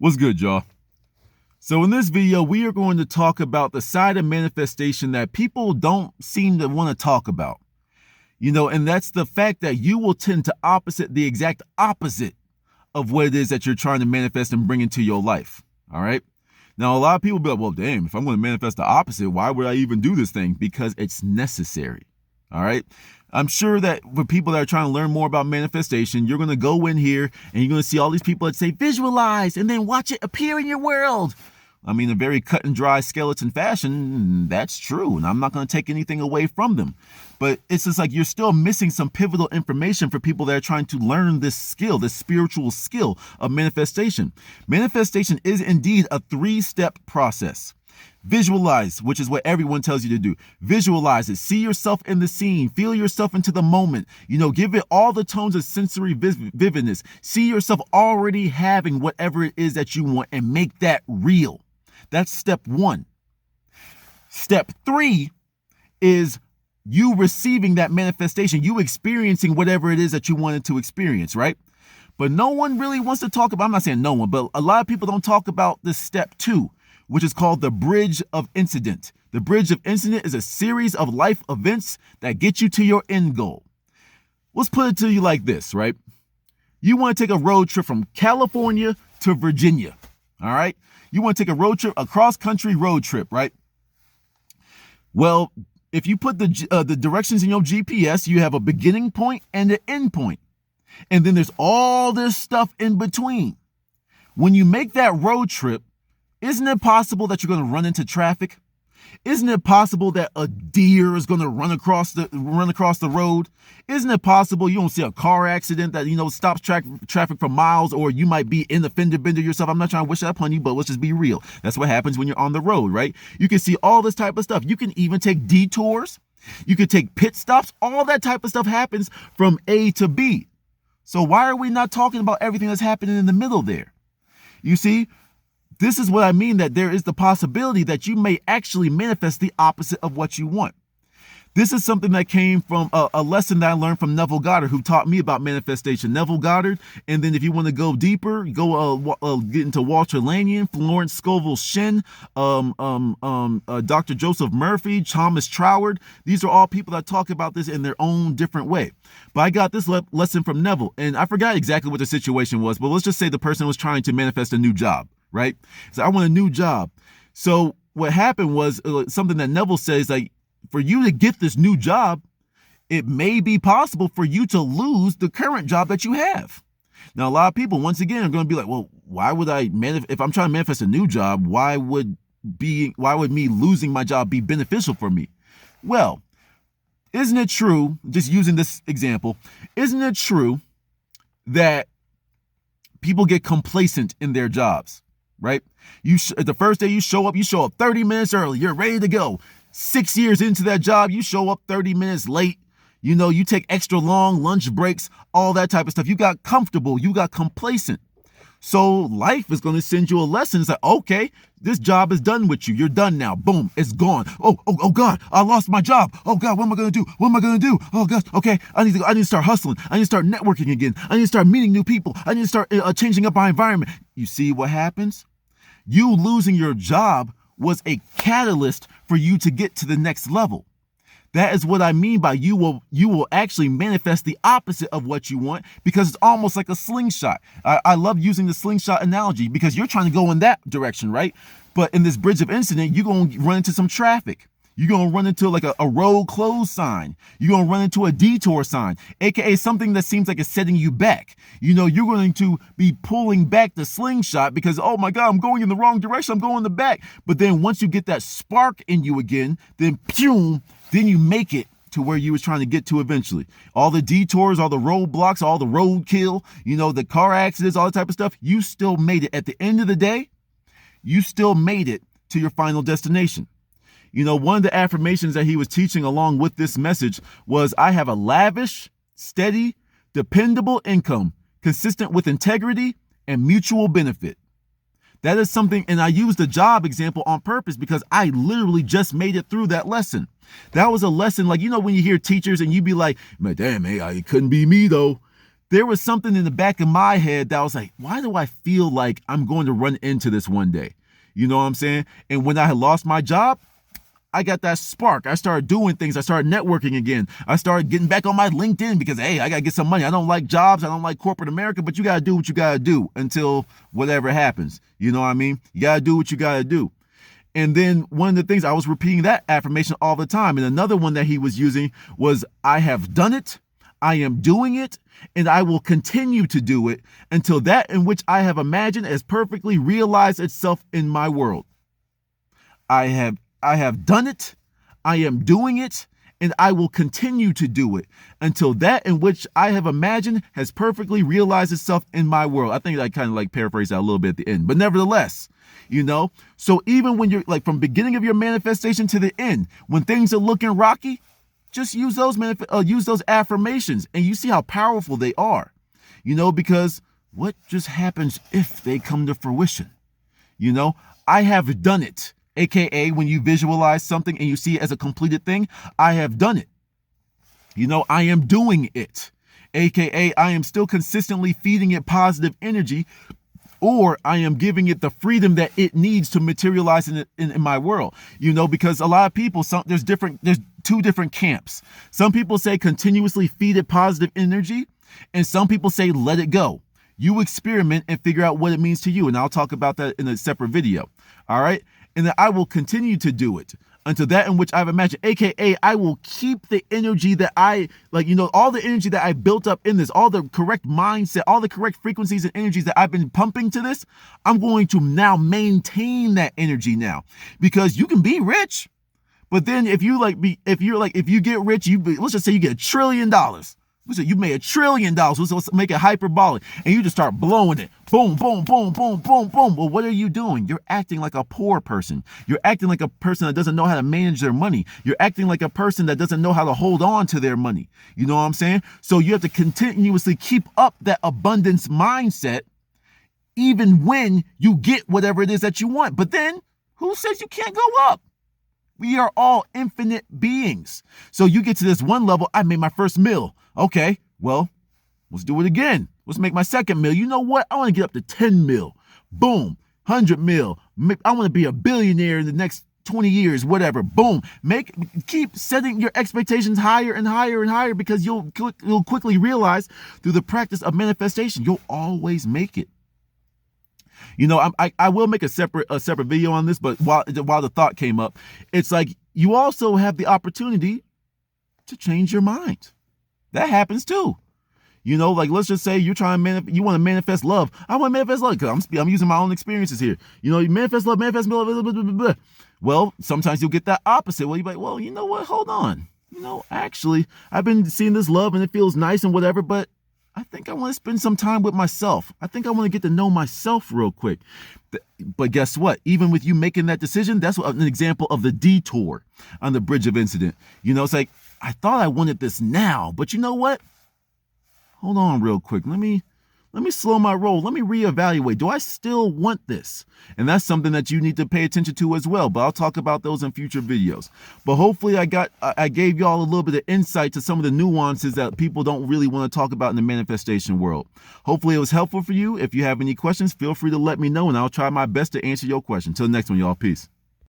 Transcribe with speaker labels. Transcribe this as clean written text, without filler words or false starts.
Speaker 1: What's good, y'all? So in this video, we are going to talk about the side of manifestation that people don't seem to want to talk about. And that's the fact that you will tend to opposite the exact opposite of what it is that you're trying to manifest and bring into your life. All right. Now, a lot of people be like, well, damn, if I'm going to manifest the opposite, why would I even do this thing? Because it's necessary. All right. I'm sure that for people that are trying to learn more about manifestation, you're going to go in here and you're going to see all these people that say visualize and then watch it appear in your world. I mean, a very cut and dry skeleton fashion, that's true. And I'm not going to take anything away from them. But it's just like you're still missing some pivotal information for people that are trying to learn this skill, this spiritual skill of manifestation. Manifestation is indeed a 3-step process. Visualize, which is what everyone tells you to do. Visualize it. See yourself in the scene. Feel yourself into the moment. Give it all the tones of sensory vividness. See yourself already having whatever it is that you want and make that real. That's step 1. Step 3 is you receiving that manifestation, you experiencing whatever it is that you wanted to experience, right? But no one really wants to talk about, I'm not saying no one, but a lot of people don't talk about this step 2, which is called the bridge of incident. The bridge of incident is a series of life events that get you to your end goal. Let's put it to you like this, right? You want to take a road trip from California to Virginia, all right? You want to take a road trip, a cross-country road trip, right? Well, if you put the directions in your GPS, you have a beginning point and an end point. And then there's all this stuff in between. When you make that road trip, isn't it possible that you're going to run into traffic? Isn't it possible that a deer is going to run across the road? Isn't it possible you don't see a car accident that, stops traffic for miles, or you might be in the fender bender yourself? I'm not trying to wish that upon you, but let's just be real. That's what happens when you're on the road, right? You can see all this type of stuff. You can even take detours. You can take pit stops. All that type of stuff happens from A to B. So why are we not talking about everything that's happening in the middle there? You see? This is what I mean, that there is the possibility that you may actually manifest the opposite of what you want. This is something that came from a lesson that I learned from Neville Goddard, who taught me about manifestation. Neville Goddard, and then if you want to go deeper, get into Walter Lanyon, Florence Scovel Shinn, Dr. Joseph Murphy, Thomas Troward. These are all people that talk about this in their own different way. But I got this lesson from Neville, and I forgot exactly what the situation was, but let's just say the person was trying to manifest a new job. Right? So I want a new job. So what happened was something that Neville says, like, for you to get this new job, it may be possible for you to lose the current job that you have. Now, a lot of people, once again, are going to be like, well, why would if I'm trying to manifest a new job, why would me losing my job be beneficial for me? Well, isn't it true, just using this example, isn't it true that people get complacent in their jobs? Right? The first day you show up 30 minutes early. You're ready to go. 6 years into that job, you show up 30 minutes late. You take extra long lunch breaks, all that type of stuff. You got comfortable. You got complacent. So life is going to send you a lesson. It's like, okay, this job is done with you. You're done now. Boom, it's gone. Oh God, I lost my job. Oh God, what am I going to do? What am I going to do? Oh gosh, okay, I need to start hustling. I need to start networking again. I need to start meeting new people. I need to start changing up my environment. You see what happens? You losing your job was a catalyst for you to get to the next level. That is what I mean by you will actually manifest the opposite of what you want, because it's almost like a slingshot. I love using the slingshot analogy because you're trying to go in that direction, right? But in this bridge of incident, you're going to run into some traffic. You're going to run into like a road closed sign. You're going to run into a detour sign, aka something that seems like it's setting you back. You're going to be pulling back the slingshot because, oh my God, I'm going in the wrong direction. I'm going in the back. But then once you get that spark in you again, then you make it to where you was trying to get to eventually. All the detours, all the roadblocks, all the roadkill, the car accidents, all that type of stuff, you still made it. At the end of the day, you still made it to your final destination. One of the affirmations that he was teaching along with this message was, I have a lavish, steady, dependable income consistent with integrity and mutual benefit. That is something, and I used the job example on purpose because I literally just made it through that lesson. That was a lesson, like, when you hear teachers and you be like, damn, hey, it couldn't be me though. there was something in the back of my head that was like, why do I feel like I'm going to run into this one day? You know what I'm saying? And when I had lost my job, I got that spark. I started doing things. I started networking again. I started getting back on my LinkedIn because, hey, I got to get some money. I don't like jobs. I don't like corporate America, but you got to do what you got to do until whatever happens. You know what I mean? You got to do what you got to do. And then one of the things, I was repeating that affirmation all the time. And another one that he was using was, I have done it, I am doing it, and I will continue to do it until that in which I have imagined has perfectly realized itself in my world. I have done it, I am doing it, and I will continue to do it until that in which I have imagined has perfectly realized itself in my world. I think I kind of like paraphrase that a little bit at the end, but nevertheless, so even when you're like from beginning of your manifestation to the end, when things are looking rocky, just use those affirmations, and you see how powerful they are, because what just happens if they come to fruition? I have done it, aka when you visualize something and you see it as a completed thing, I have done it. I am doing it, aka I am still consistently feeding it positive energy, or I am giving it the freedom that it needs to materialize in my world. Because a lot of people, there's two different camps. Some people say continuously feed it positive energy, and some people say let it go. You experiment and figure out what it means to you, and I'll talk about that in a separate video. All right? And then I will continue to do it until that in which I've imagined, aka I will keep the energy that all the energy that I built up in this, all the correct mindset, all the correct frequencies and energies that I've been pumping to this, I'm going to now maintain that energy now. Because you can be rich, but then if you get rich, let's just say you get $1 trillion. You made $1 trillion. Let's make it hyperbolic. And you just start blowing it. Boom, boom, boom, boom, boom, boom. Well, what are you doing? You're acting like a poor person. You're acting like a person that doesn't know how to manage their money. You're acting like a person that doesn't know how to hold on to their money. You know what I'm saying? So you have to continuously keep up that abundance mindset, even when you get whatever it is that you want. But then, who says you can't go up? We are all infinite beings. So you get to this one level, I made my first meal. Okay, well, let's do it again. Let's make my second meal. You know what? I want to get up to 10 mil. Boom, 100 mil. I want to be a billionaire in the next 20 years, whatever. Boom. Keep setting your expectations higher and higher and higher, because you'll quickly realize through the practice of manifestation, you'll always make it. I will make a separate video on this, but while the thought came up, it's like you also have the opportunity to change your mind. That happens too. Let's just say you're trying you want to manifest love. I want to manifest love because I'm using my own experiences here. You manifest love, manifest love, blah, blah, blah, blah, blah. Well, sometimes you'll get that opposite. Well, you're like, well, you know what? Hold on. Actually, I've been seeing this love and it feels nice and whatever, but I think I want to spend some time with myself. I think I want to get to know myself real quick. But guess what? Even with you making that decision, that's an example of the detour on the bridge of incident. It's like, I thought I wanted this now, but you know what? Hold on real quick. Let me slow my roll. Let me reevaluate. Do I still want this? And that's something that you need to pay attention to as well. But I'll talk about those in future videos. But hopefully I gave y'all a little bit of insight to some of the nuances that people don't really want to talk about in the manifestation world. Hopefully it was helpful for you. If you have any questions, feel free to let me know, and I'll try my best to answer your question. Till next one, y'all. Peace.